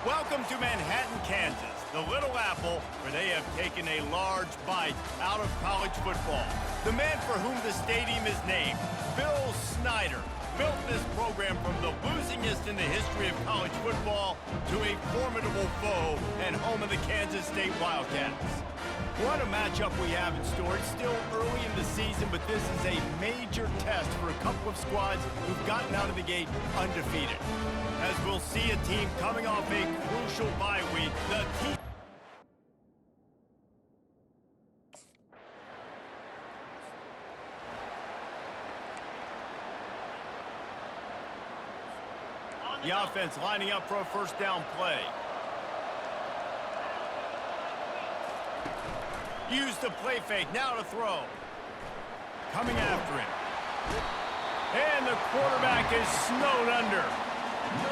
Welcome to Manhattan, Kansas, the Little Apple, where they have taken a large bite out of college football. The man for whom the stadium is named, Bill Snyder, built this program from the losingest in the history of college football to a formidable foe and home of the Kansas State Wildcats. What a matchup we have in store. It's still early in the season, but this is a major test for a couple of squads who've gotten out of the gate undefeated. As we'll see a team coming off a crucial bye week, the offense lining up for a first down play. Use the play fake, now to throw. Coming after him. And the quarterback is snowed under.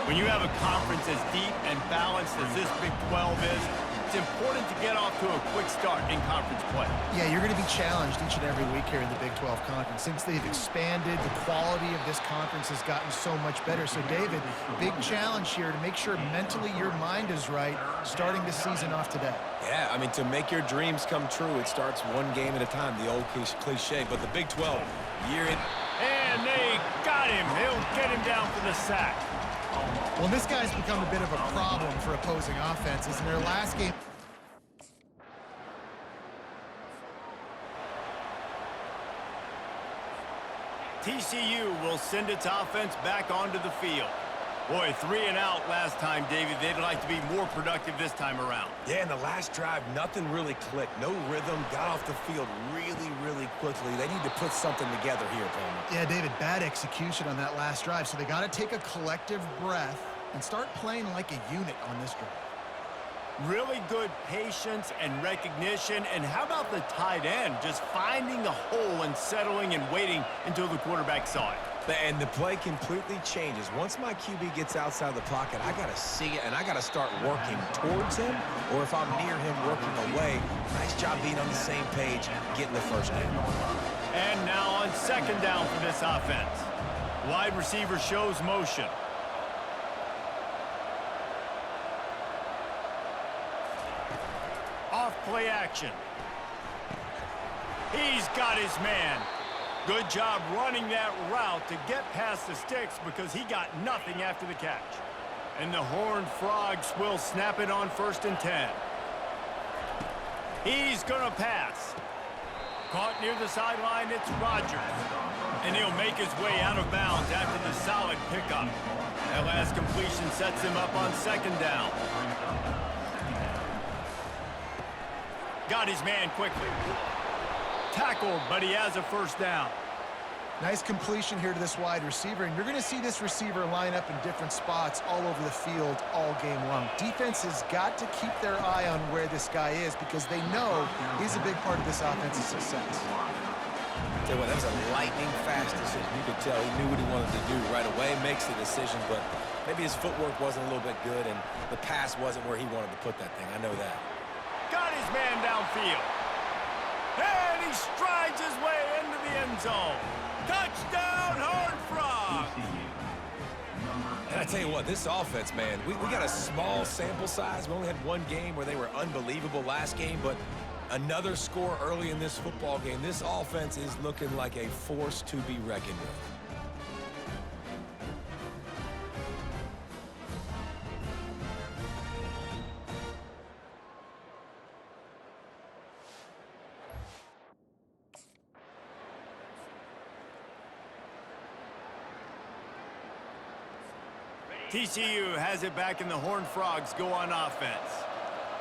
When you have a conference as deep and balanced as this Big 12 is, it's important to get off to a quick start in conference play. Yeah, you're going to be challenged each and every week here in the Big 12 Conference. Since they've expanded, the quality of this conference has gotten so much better. So, David, big challenge here to make sure mentally your mind is right starting the season off today. Yeah, I mean, to make your dreams come true, it starts one game at a time, the old cliche. But the Big 12, year in... And they got him. He'll get him down for the sack. Well, this guy's become a bit of a problem for opposing offenses. In their last game... TCU will send its offense back onto the field. Boy, 3 and out last time, David. They'd like to be more productive this time around. Yeah, in the last drive, nothing really clicked. No rhythm, got off the field really quickly. They need to put something together here, Palmer. Yeah, David, bad execution on that last drive. So they got to take a collective breath and start playing like a unit on this drive. Really good patience and recognition. And how about the tight end? Just finding the hole and settling and waiting until the quarterback saw it. And the play completely changes. Once my QB gets outside the pocket, I got to see it, and I got to start working towards him, or if I'm near him, working away. Nice job being on the same page, getting the first down. And now on second down for this offense. Wide receiver shows motion. Off play action. He's got his man. Good job running that route to get past the sticks because he got nothing after the catch. And the Horned Frogs will snap it on 1st and 10. He's going to pass. Caught near the sideline, it's Rodgers. And he'll make his way out of bounds after the solid pickup. That last completion sets him up on 2nd down. Got his man quickly. Tackled, but he has a first down. Nice completion here to this wide receiver, and you're going to see this receiver line up in different spots all over the field all game long. Defense has got to keep their eye on where this guy is because they know he's a big part of this offense's success. Tell you what, that was a lightning-fast decision. You could tell he knew what he wanted to do right away, makes the decision, but maybe his footwork wasn't a little bit good, and the pass wasn't where he wanted to put that thing. I know that. Got his man downfield. And he strides his way into the end zone. Touchdown, Horned Frogs! And I tell you what, this offense, man, we got a small sample size. We only had one game where they were unbelievable last game, but another score early in this football game. This offense is looking like a force to be reckoned with. TCU has it back, and the Horned Frogs go on offense.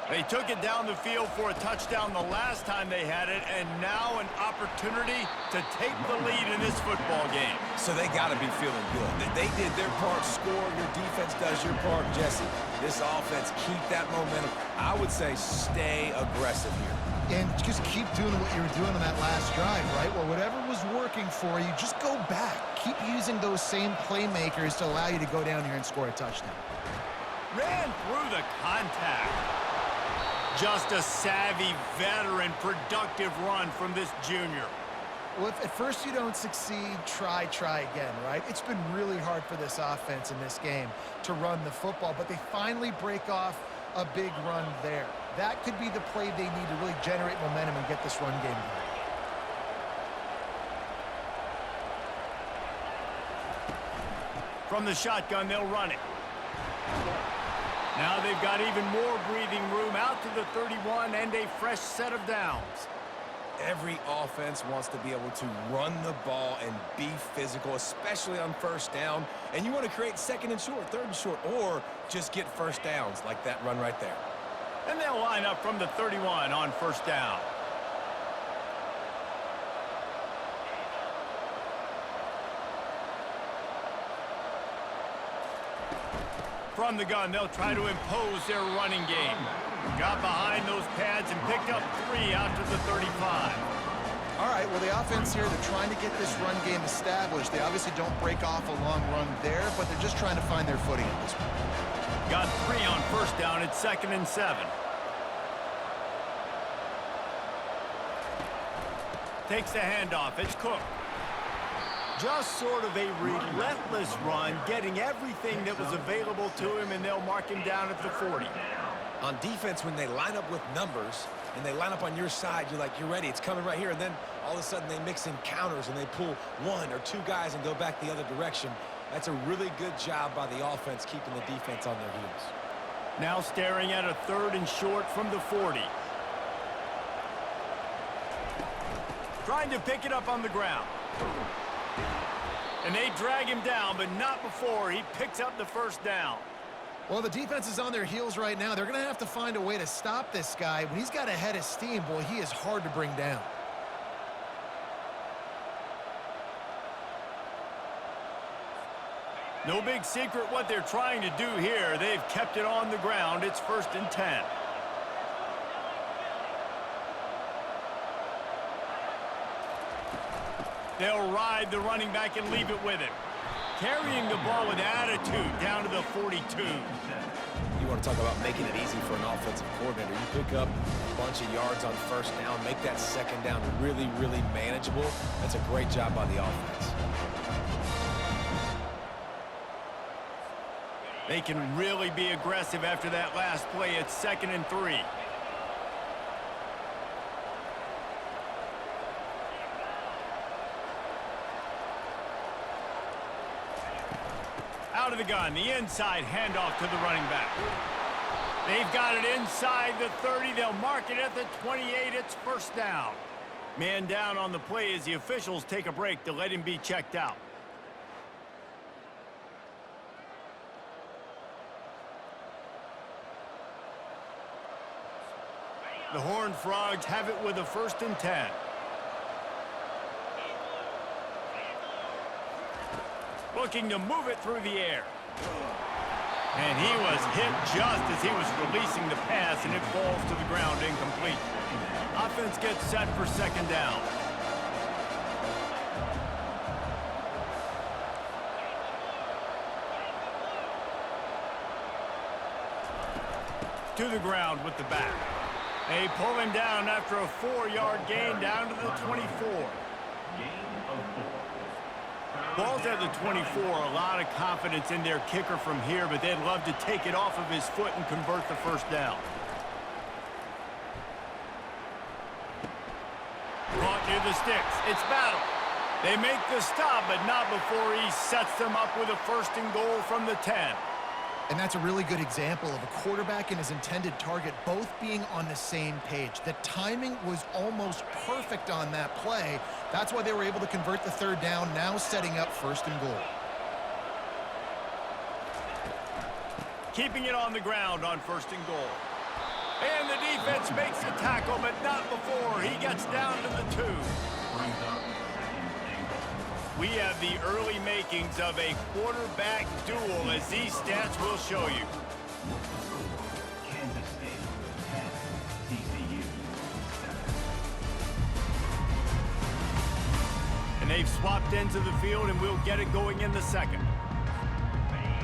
They took it down the field for a touchdown the last time they had it, and now an opportunity to take the lead in this football game. So they got to be feeling good. They did their part, score, your defense does your part, Jesse. This offense, keep that momentum. I would say stay aggressive here. And just keep doing what you were doing on that last drive, right? Well, whatever was working for you, just go back. Keep using those same playmakers to allow you to go down here and score a touchdown. Ran through the contact. Just a savvy, veteran, productive run from this junior. Well, if at first you don't succeed, try again, right? It's been really hard for this offense in this game to run the football, but they finally break off a big run there. That could be the play they need to really generate momentum and get this run game going. From the shotgun, they'll run it. Now they've got even more breathing room out to the 31 and a fresh set of downs. Every offense wants to be able to run the ball and be physical, especially on first down. And you want to create second and short, third and short, or just get first downs like that run right there. And they'll line up from the 31 on first down. From the gun, they'll try to impose their running game. Got behind those pads and picked up 3 out to the 35. All right, well, the offense here, they're trying to get this run game established. They obviously don't break off a long run there, but they're just trying to find their footing at this point. Got 3 on first down. It's 2nd and 7. Takes the handoff. It's Cook. Just sort of a relentless run, getting everything that was available to him, and they'll mark him down at the 40. On defense, when they line up with numbers and they line up on your side, you're like, you're ready, it's coming right here. And then all of a sudden they mix in counters and they pull 1 or 2 guys and go back the other direction. That's a really good job by the offense keeping the defense on their heels. Now staring at a 3rd and short from the 40. Trying to pick it up on the ground. And they drag him down, but not before he picks up the first down. Well, the defense is on their heels right now. They're going to have to find a way to stop this guy. When he's got a head of steam, boy, he is hard to bring down. No big secret what they're trying to do here. They've kept it on the ground. It's 1st and 10. They'll ride the running back and leave it with him. Carrying the ball with attitude down to the 42. You want to talk about making it easy for an offensive coordinator. You pick up a bunch of yards on first down, make that second down really, really manageable. That's a great job by the offense. They can really be aggressive after that last play. It's 2nd and 3. Out of the gun, the inside handoff to the running back. They've got it inside the 30. They'll mark it at the 28. It's 1st down. Man down on the play as the officials take a break to let him be checked out. The Horned Frogs have it with a 1st and 10. Looking to move it through the air. And he was hit just as he was releasing the pass, and it falls to the ground incomplete. Offense gets set for 2nd down. To the ground with the back. They pull him down after a 4-yard gain down to the 24. Ball's at the 24. A lot of confidence in their kicker from here, but they'd love to take it off of his foot and convert the 1st down. Caught near the sticks. It's Battle. They make the stop, but not before he sets them up with a 1st and goal from the 10. And that's a really good example of a quarterback and his intended target both being on the same page. The timing was almost perfect on that play. That's why they were able to convert the 3rd down, now setting up 1st and goal. Keeping it on the ground on 1st and goal. And the defense makes the tackle, but not before he gets down to the 2. We have the early makings of a quarterback duel, as these stats will show you. Kansas State, 10, TCU, 7. And they've swapped into the field, and we'll get it going in the 2nd.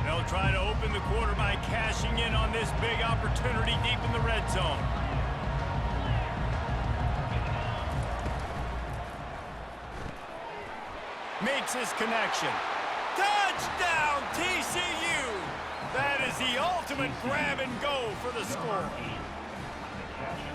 They'll try to open the quarter by cashing in on this big opportunity deep in the red zone. Makes his connection. Touchdown, TCU! That is the ultimate grab and go for the score.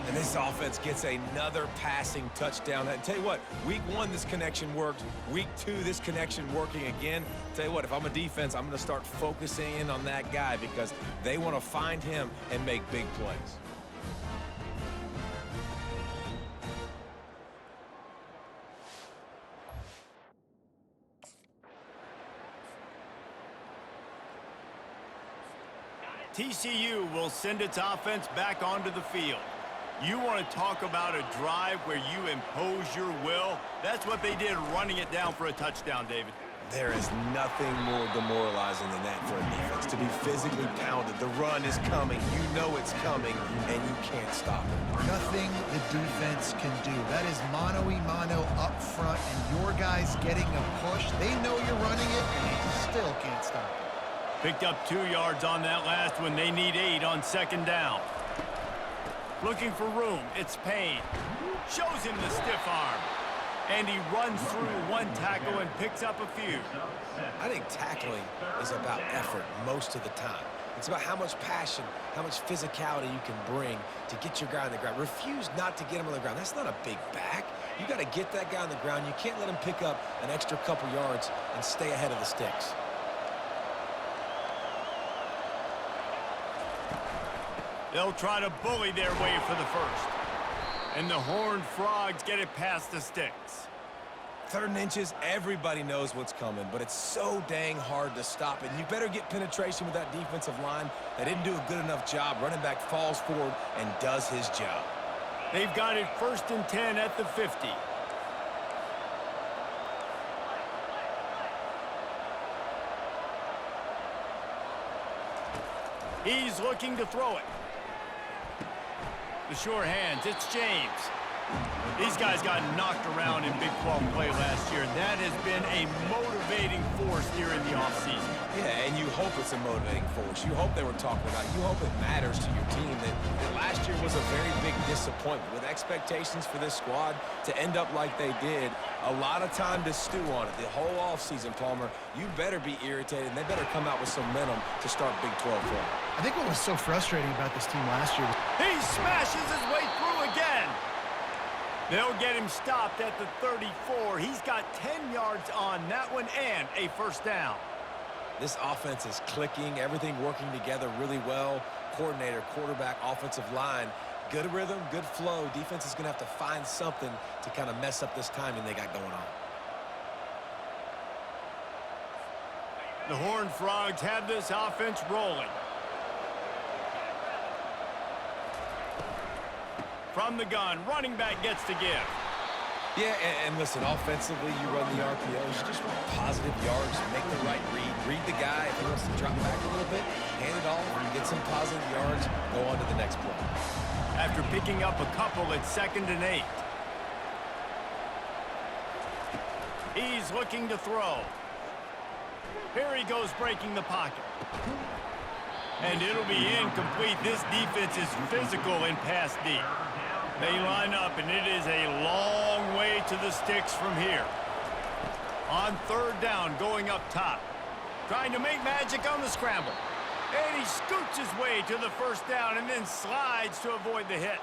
And this offense gets another passing touchdown. I tell you what, week 1, this connection worked. Week 2, this connection working again. Tell you what, if I'm a defense, I'm going to start focusing in on that guy because they want to find him and make big plays. TCU will send its offense back onto the field. You want to talk about a drive where you impose your will? That's what they did running it down for a touchdown, David. There is nothing more demoralizing than that for a defense, to be physically pounded. The run is coming. You know it's coming, and you can't stop it. Nothing the defense can do. That is mano-a-mano up front, and your guys getting a push. They know you're running it, and they still can't stop it. Picked up 2 yards on that last one. They need 8 on second down. Looking for room. It's Payne. Shows him the stiff arm. And he runs through one tackle and picks up a few. I think tackling is about effort most of the time. It's about how much passion, how much physicality you can bring to get your guy on the ground. Refuse not to get him on the ground. That's not a big back. You got to get that guy on the ground. You can't let him pick up an extra couple yards and stay ahead of the sticks. They'll try to bully their way for the first. And the Horned Frogs get it past the sticks. 3rd and inches, everybody knows what's coming, but it's so dang hard to stop it. And you better get penetration with that defensive line. They didn't do a good enough job. Running back falls forward and does his job. They've got it 1st and 10 at the 50. He's looking to throw it. The sure hands, it's James. These guys got knocked around in Big 12 play last year, and that has been a motivating force here in the offseason. Yeah, and you hope it's a motivating force. You hope they were talking about it. You hope it matters to your team that last year was a very big disappointment. With expectations for this squad to end up like they did, a lot of time to stew on it. The whole offseason, Palmer, you better be irritated, and they better come out with some momentum to start Big 12 play. I think what was so frustrating about this team last year. He smashes his way through again. They'll get him stopped at the 34. He's got 10 yards on that one and a first down. This offense is clicking, everything working together really well. Coordinator, quarterback, offensive line, good rhythm, good flow. Defense is going to have to find something to kind of mess up this timing they got going on. The Horned Frogs have this offense rolling. From the gun, running back gets to give. Yeah, and listen, offensively, you run the RPOs. You just want positive yards, make the right read. Read the guy. If he wants to drop back a little bit, hand it off, get some positive yards, go on to the next play. After picking up a couple, it's 2nd and 8. He's looking to throw. Here he goes, breaking the pocket. And it'll be incomplete. This defense is physical in pass deep. They line up, and it is a long way to the sticks from here. On 3rd down, going up top. Trying to make magic on the scramble. And he scoots his way to the first down and then slides to avoid the hit.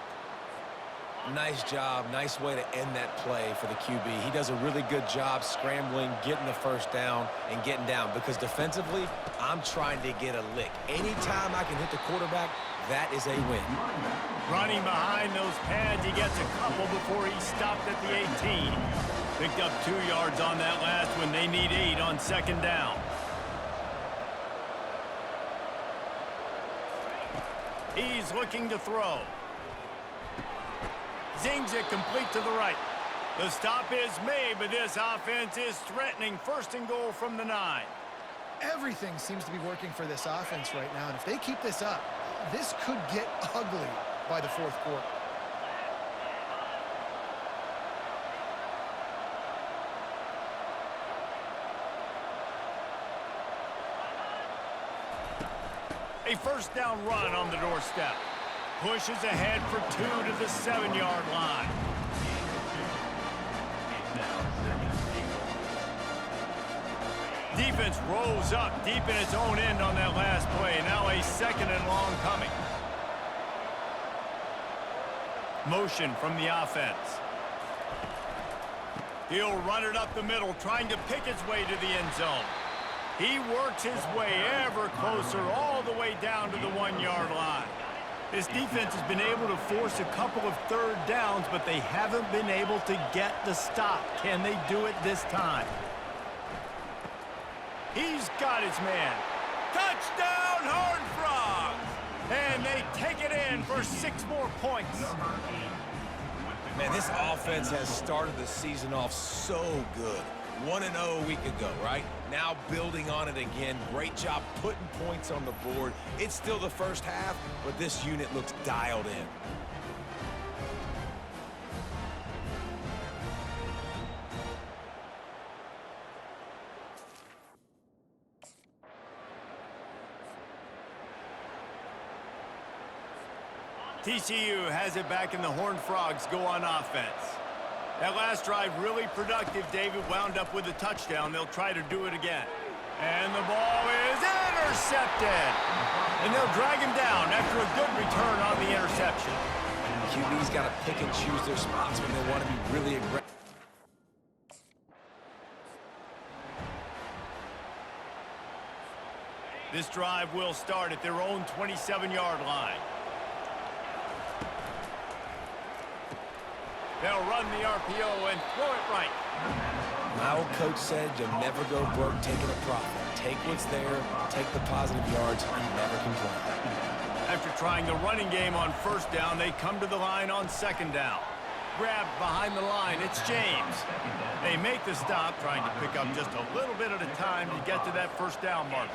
Nice job. Nice way to end that play for the QB. He does a really good job scrambling, getting the first down, and getting down. Because defensively, I'm trying to get a lick. Anytime I can hit the quarterback, that is a win. Running behind those pads, he gets a couple before he stopped at the 18. Picked up 2 yards on that last one. They need 8 on second down. He's looking to throw. Zings it complete to the right. The stop is made, but this offense is threatening 1st and goal from the 9. Everything seems to be working for this offense right now, and if they keep this up, this could get ugly by the 4th quarter. A first down run on the doorstep. Pushes ahead for 2 to the 7-yard line. Defense rolls up deep in its own end on that last play. Now a 2nd and long coming. Motion from the offense. He'll run it up the middle, trying to pick his way to the end zone. He works his way ever closer all the way down to the 1-yard line. This defense has been able to force a couple of 3rd downs, but they haven't been able to get the stop. Can they do it this time? He's got his man. Touchdown, Horned Frogs! And they take it in for 6 more points. Man, this offense has started the season off so good. 1-0 a week ago, right? Now building on it again. Great job putting points on the board. It's still the first half, but this unit looks dialed in. TCU has it back, and the Horned Frogs go on offense. That last drive really productive. David wound up with a touchdown. They'll try to do it again. And the ball is intercepted. And they'll drag him down after a good return on the interception. QB's got to pick and choose their spots when they want to be really aggressive. This drive will start at their own 27-yard line. They'll run the RPO and throw it right. My old coach said you'll never go broke taking a profit. Take what's there, take the positive yards, and never complain. After trying the running game on 1st down, they come to the line on 2nd down. Grabbed behind the line, it's James. They make the stop, trying to pick up just a little bit at a time to get to that 1st down marker.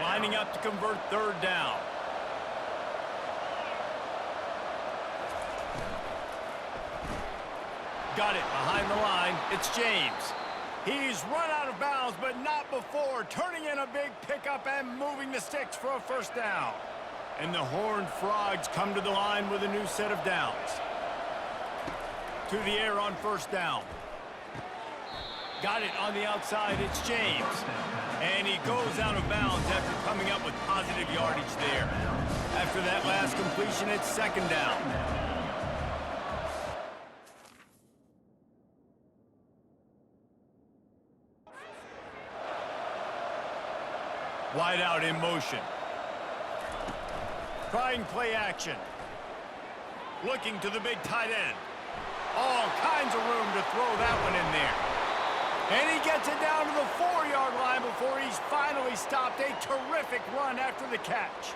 Lining up to convert 3rd down. Got it behind the line. It's James. He's run out of bounds, but not before turning in a big pickup and moving the sticks for a 1st down. And the Horned Frogs come to the line with a new set of downs. To the air on 1st down. Got it on the outside. It's James. And he goes out of bounds after coming up with positive yardage there. After that last completion, it's 2nd down. Wide out in motion. Trying play action. Looking to the big tight end. All kinds of room to throw that one in there. And he gets it down to the 4-yard line before he's finally stopped. A terrific run after the catch.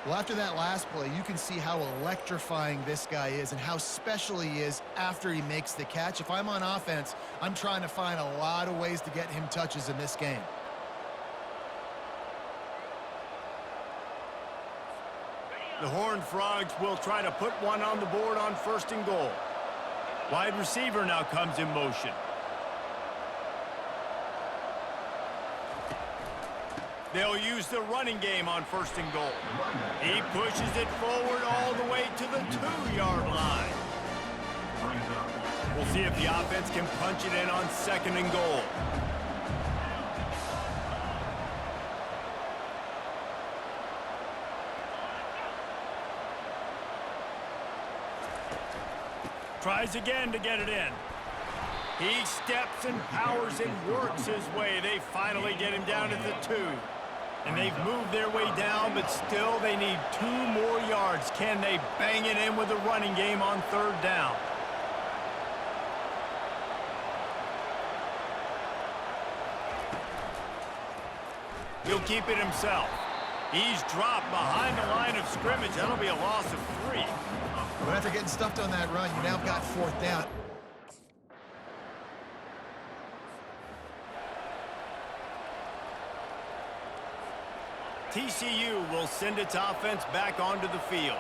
Well, after that last play, you can see how electrifying this guy is and how special he is after he makes the catch. If I'm on offense, I'm trying to find a lot of ways to get him touches in this game. The Horned Frogs will try to put one on the board on 1st and goal. Wide receiver now comes in motion. They'll use the running game on 1st and goal. He pushes it forward all the way to the 2-yard line. We'll see if the offense can punch it in on 2nd and goal. Tries again to get it in. He steps and powers and works his way. They finally get him down at the 2. And they've moved their way down, but still they need 2 more yards. Can they bang it in with a running game on 3rd down? He'll keep it himself. He's dropped behind the line of scrimmage. That'll be a loss of 3. But after getting stuffed on that run, you now got 4th down. TCU will send its offense back onto the field.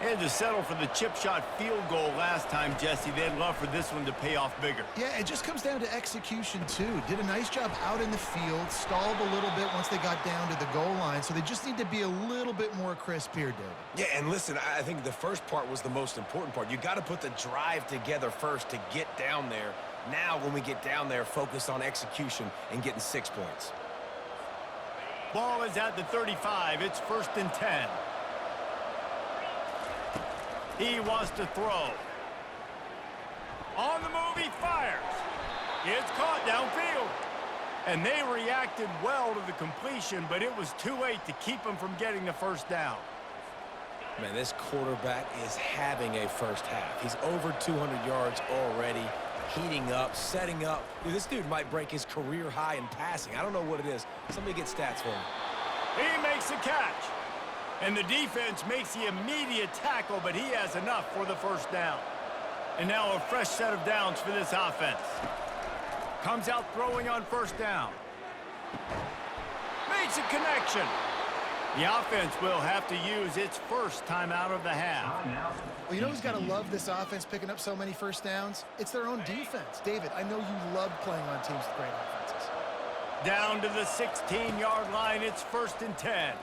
They had to settle for the chip shot field goal last time, Jesse. They'd love for this one to pay off bigger. Yeah, it just comes down to execution, too. Did a nice job out in the field, stalled a little bit once they got down to the goal line, so they just need to be a little bit more crisp here, David. Yeah, and listen, I think the first part was the most important part. You got to put the drive together first to get down there. Now when we get down there, focus on execution and getting 6 points. Ball is at the 35. It's 1st and 10. He wants to throw. On the move, he fires. It's caught downfield. And they reacted well to the completion, but it was too late to keep him from getting the first down. Man, this quarterback is having a first half. He's over 200 yards already, heating up, setting up. Dude, this dude might break his career high in passing. I don't know what it is. Somebody get stats for him. He makes the catch. And the defense makes the immediate tackle, but he has enough for the first down. And now a fresh set of downs for this offense. Comes out throwing on first down. Makes a connection. The offense will have to use its first time out of the half. Well, you know who's got to love this offense picking up so many first downs? It's their own defense. David, I know you love playing on teams with great offenses. Down to the 16-yard line, it's 1st and 10.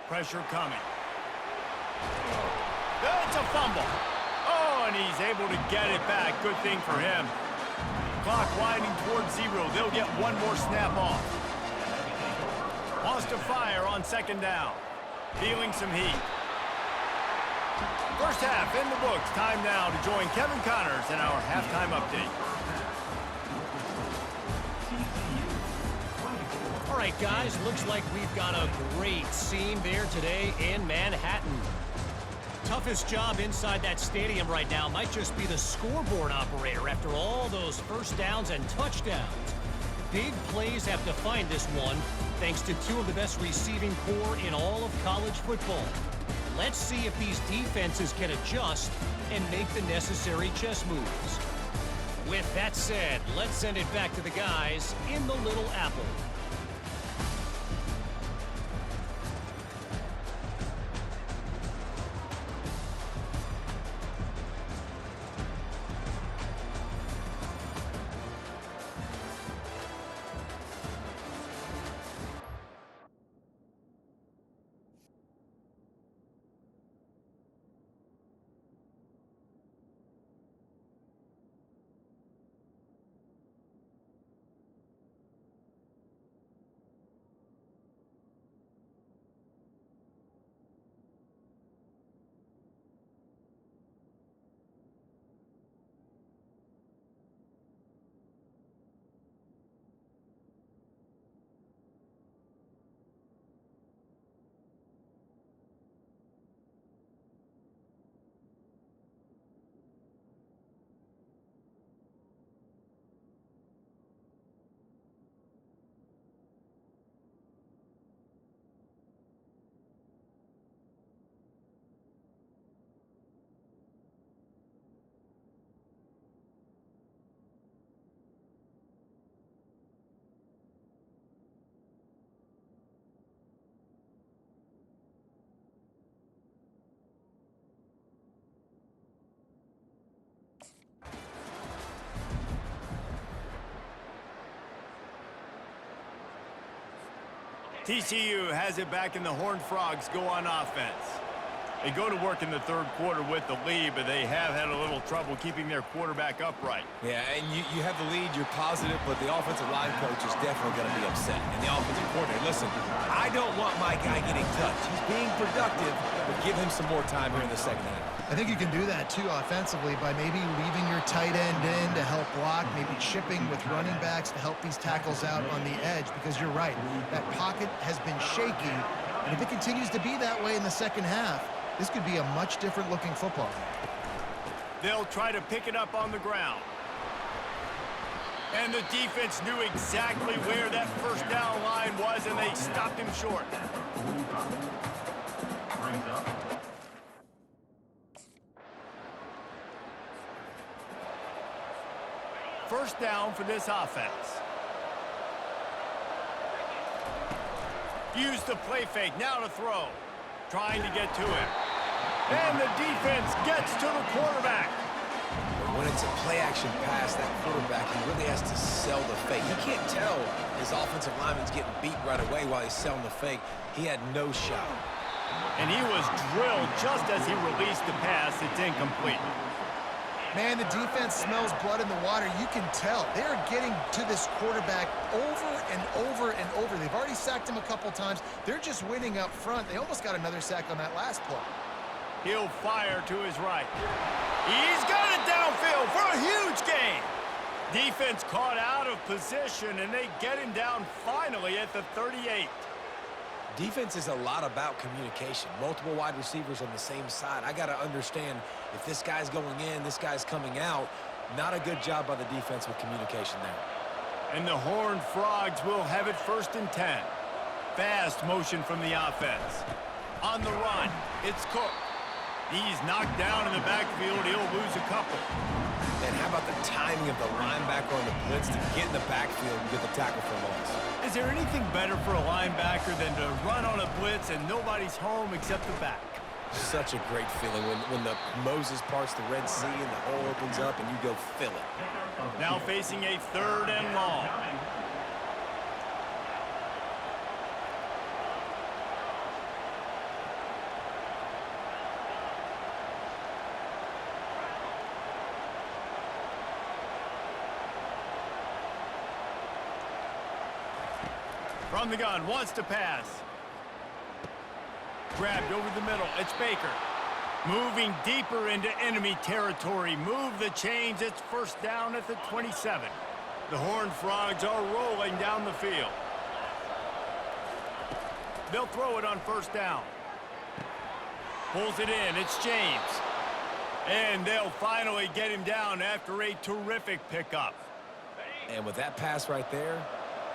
Pressure coming. That's a fumble. Oh, and he's able to get it back. Good thing for him. Clock winding towards 0. They'll get one more snap off. Wants to fire on 2nd down. Feeling some heat. First half in the books. Time now to join Kevin Connors in our halftime update. All right, guys, looks like we've got a great scene there today in Manhattan. Toughest job inside that stadium right now might just be the scoreboard operator after all those first downs and touchdowns. Big plays have defined this one, thanks to 2 of the best receiving corps in all of college football. Let's see if these defenses can adjust and make the necessary chess moves. With that said, let's send it back to the guys in the Little Apple. TCU has it back, and the Horned Frogs go on offense. They go to work in the 3rd quarter with the lead, but they have had a little trouble keeping their quarterback upright. Yeah, and you have the lead, you're positive, but the offensive line coach is definitely going to be upset. And the offensive coordinator, listen, I don't want my guy getting touched. He's being productive, but give him some more time here in the 2nd half. I think you can do that, too, offensively, by maybe leaving your tight end in to help block, maybe chipping with running backs to help these tackles out on the edge, because you're right, that pocket has been shaky, and if it continues to be that way in the 2nd half, this could be a much different looking football game. They'll try to pick it up on the ground. And the defense knew exactly where that first down line was, and they stopped him short. First down for this offense. Use the play fake, now to throw. Trying to get to him. And the defense gets to the quarterback. When it's a play-action pass, that quarterback, he really has to sell the fake. He can't tell his offensive lineman's getting beat right away while he's selling the fake. He had no shot. And he was drilled just as he released the pass. It's incomplete. Man, the defense smells blood in the water. You can tell. They're getting to this quarterback over and over and over. They've already sacked him a couple times. They're just winning up front. They almost got another sack on that last play. He'll fire to his right. He's got it downfield for a huge gain. Defense caught out of position, and they get him down finally at the 38. Defense is a lot about communication. Multiple wide receivers on the same side. I got to understand if this guy's going in, this guy's coming out. Not a good job by the defense with communication there. And the Horned Frogs will have it 1st and 10. Fast motion from the offense. On the run, it's Cook. He's knocked down in the backfield. He'll lose a couple. And how about the timing of the linebacker on the blitz to get in the backfield and get the tackle for loss? Is there anything better for a linebacker than to run on a blitz and nobody's home except the back? Such a great feeling when the Moses parts the Red Sea and the hole opens up and you go fill it. Now facing a 3rd and long. From the gun, wants to pass. Grabbed over the middle, it's Baker. Moving deeper into enemy territory. Move the chains, it's 1st down at the 27. The Horned Frogs are rolling down the field. They'll throw it on 1st down. Pulls it in, it's James. And they'll finally get him down after a terrific pickup. And with that pass right there,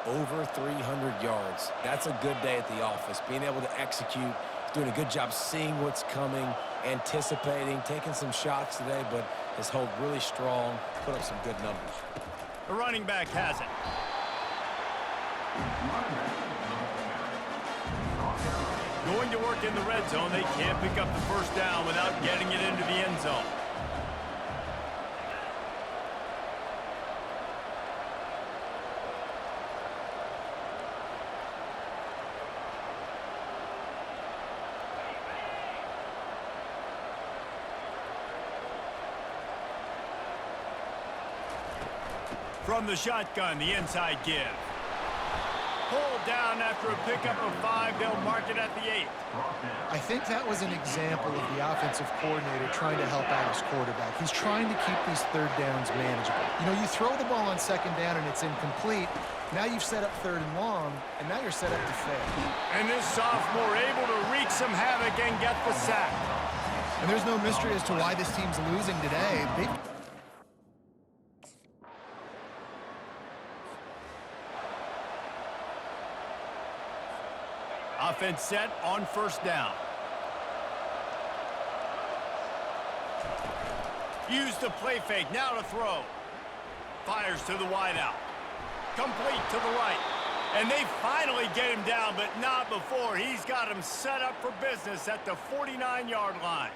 over 300 yards. That's a good day at the office. Being able to execute, doing a good job seeing what's coming, anticipating, taking some shots today, but his hold really strong, put up some good numbers. The running back has it. Going to work in the red zone. They can't pick up the 1st down without getting it into the end zone. From the shotgun, the inside give. Pulled down after a pickup of 5. They'll mark it at the 8. I think that was an example of the offensive coordinator trying to help out his quarterback. He's trying to keep these 3rd downs manageable. You know, you throw the ball on 2nd down and it's incomplete. Now you've set up 3rd and long, and now you're set up to fail. And this sophomore able to wreak some havoc and get the sack. And there's no mystery as to why this team's losing today. Offense set on 1st down. Use the play fake, now to throw. Fires to the wideout. Complete to the right. And they finally get him down, but not before. He's got him set up for business at the 49-yard line.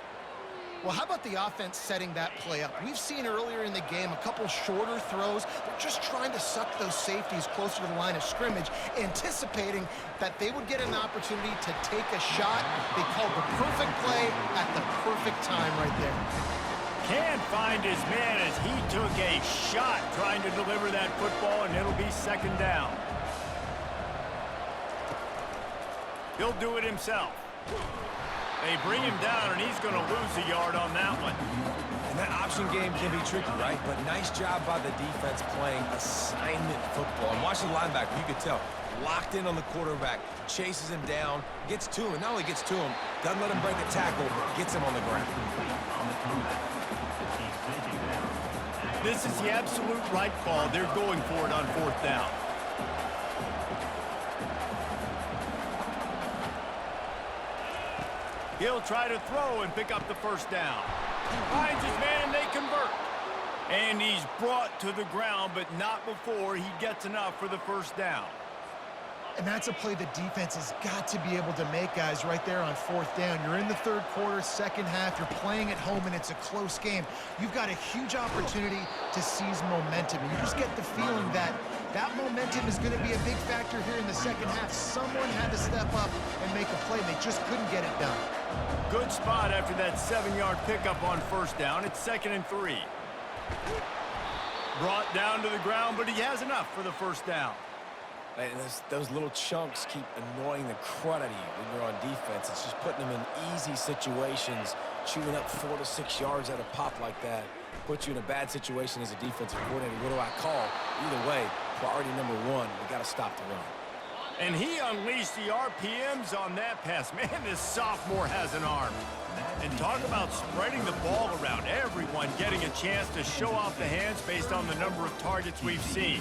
Well, how about the offense setting that play up? We've seen earlier in the game a couple shorter throws. They're just trying to suck those safeties closer to the line of scrimmage, anticipating that they would get an opportunity to take a shot. They called the perfect play at the perfect time right there. Can't find his man as he took a shot trying to deliver that football, and it'll be 2nd down. He'll do it himself. They bring him down, and he's going to lose a yard on that one. And that option game can be tricky, right? But nice job by the defense playing assignment football. And watch the linebacker, you could tell, locked in on the quarterback, chases him down, gets to him. Not only gets to him, doesn't let him break the tackle, gets him on the ground. This is the absolute right call. They're going for it on 4th down. He'll try to throw and pick up the 1st down. Finds his man, they convert. And he's brought to the ground, but not before he gets enough for the 1st down. And that's a play the defense has got to be able to make, guys, right there on 4th down. You're in the 3rd quarter, 2nd half. You're playing at home, and it's a close game. You've got a huge opportunity to seize momentum. And you just get the feeling that that momentum is going to be a big factor here in the 2nd half. Someone had to step up and make a play, and they just couldn't get it done. Good spot after that 7-yard pickup on 1st down. It's 2nd and 3. Brought down to the ground, but he has enough for the first down. And those little chunks keep annoying the crud out of you when you're on defense. It's just putting them in easy situations, chewing up 4 to 6 yards at a pop like that. Puts you in a bad situation as a defensive coordinator. What do I call? Either way, priority number one, we got to stop the run. And he unleashed the RPMs on that pass. Man, this sophomore has an arm. And talk about spreading the ball around. Everyone getting a chance to show off the hands based on the number of targets we've seen.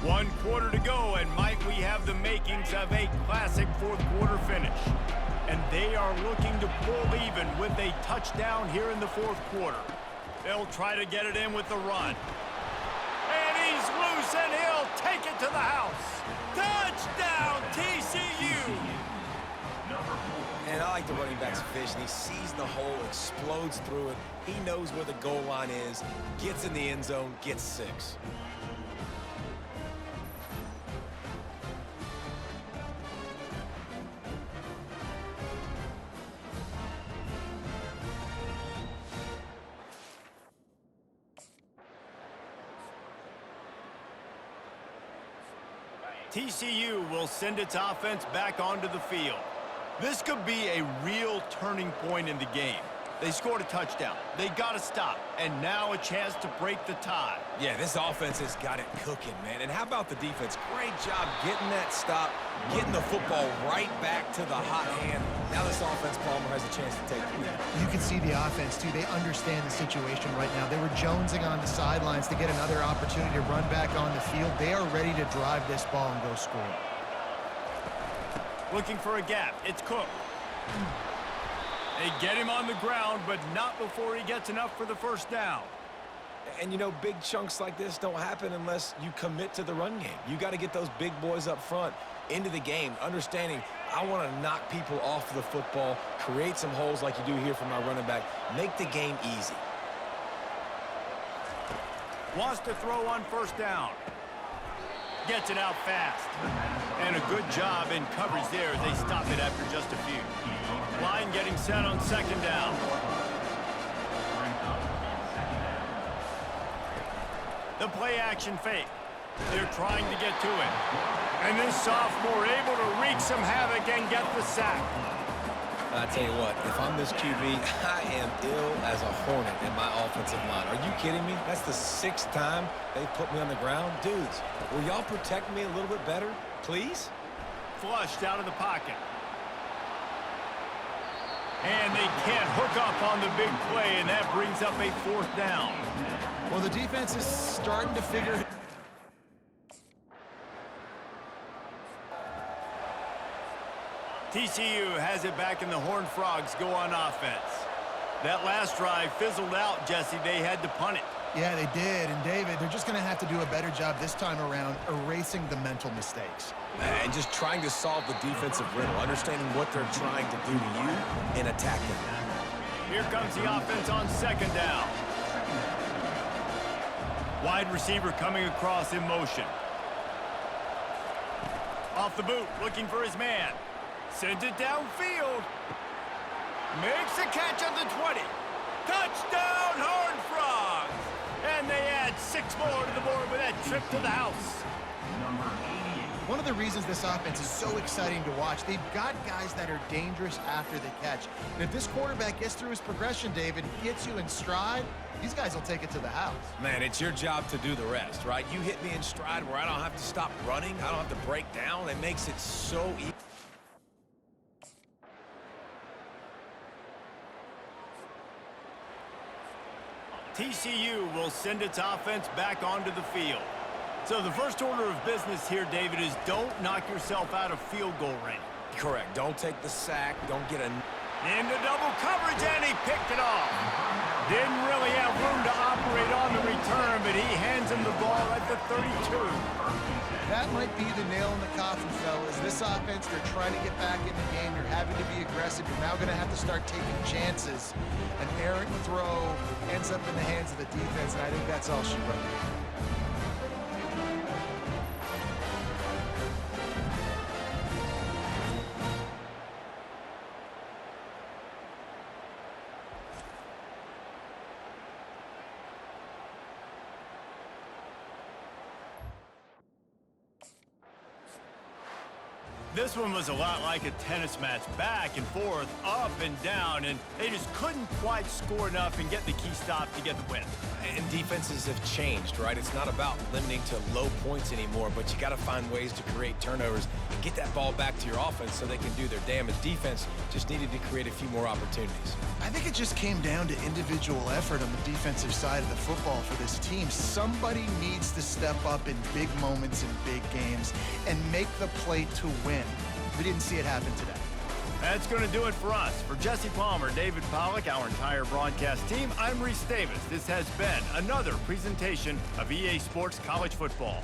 One quarter to go, and might we have the makings of a classic fourth-quarter finish. And they are looking to pull even with a touchdown here in the fourth quarter. They'll try to get it in with the run. And he's loose, and he'll take it to the house. Touchdown, TCU! And I like the running back's vision. He sees the hole, explodes through it. He knows where the goal line is, gets in the end zone, gets 6. TCU will send its offense back onto the field. This could be a real turning point in the game. They scored a touchdown. They got to stop. And now a chance to break the tie. Yeah, this offense has got it cooking, man. And how about the defense? Great job getting that stop, getting the football right back to the hot hand. Now this offense, Palmer, has a chance to take the lead. You can see the offense, too. They understand the situation right now. They were jonesing on the sidelines to get another opportunity to run back on the field. They are ready to drive this ball and go score. Looking for a gap. It's Cook. They get him on the ground, but not before he gets enough for the first down. And, you know, big chunks like this don't happen unless you commit to the run game. You got to get those big boys up front into the game, understanding I want to knock people off the football, create some holes like you do here for my running back, make the game easy. Wants to throw on first down. Gets it out fast. And a good job in coverage there as they stop it after just a few. Line getting set on second down. The play action fake. They're trying to get to it. And this sophomore able to wreak some havoc and get the sack. I tell you what, if I'm this QB, I am ill as a hornet in my offensive line. Are you kidding me? That's the 6th time they put me on the ground. Dudes, will y'all protect me a little bit better, please? Flushed out of the pocket. And they can't hook up on the big play, and that brings up a fourth down. Well, the defense is starting to figure it. TCU has it back, and the Horned Frogs go on offense. That last drive fizzled out, Jesse. They had to punt it. Yeah, they did. And, David, they're just going to have to do a better job this time around erasing the mental mistakes. And just trying to solve the defensive riddle, understanding what they're trying to do to you and attack them. Here comes the offense on second down. Wide receiver coming across in motion. Off the boot, looking for his man. Sends it downfield. Makes the catch on the 20. Touchdown, Horned Frogs! And they add 6 more to the board with that trip to the house. One of the reasons this offense is so exciting to watch, they've got guys that are dangerous after the catch. And if this quarterback gets through his progression, David, gets you in stride, these guys will take it to the house. Man, it's your job to do the rest, right? You hit me in stride where I don't have to stop running. I don't have to break down. It makes it so easy. TCU will send its offense back onto the field. So the first order of business here, David, is don't knock yourself out of field goal range. Correct. Don't take the sack. Don't get a... Into double coverage, and he picked it off. Didn't really have room to operate on the return, but he hands him the ball at the 32. That might be the nail in the coffin, fellas. This offense, they're trying to get back in the game. You're having to be aggressive. You're now going to have to start taking chances. An errant throw ends up in the hands of the defense, and I think that's all she wrote. This one was a lot like a tennis match, back and forth, up and down, and they just couldn't quite score enough and get the key stop to get the win. And defenses have changed, right? It's not about limiting to low points anymore, but you got to find ways to create turnovers and get that ball back to your offense so they can do their damage. Defense just needed to create a few more opportunities. I think it just came down to individual effort on the defensive side of the football for this team. Somebody needs to step up in big moments in big games and make the play to win. We didn't see it happen today. That's going to do it for us. For Jesse Palmer, David Pollack, our entire broadcast team, I'm Reese Davis. This has been another presentation of EA Sports College Football.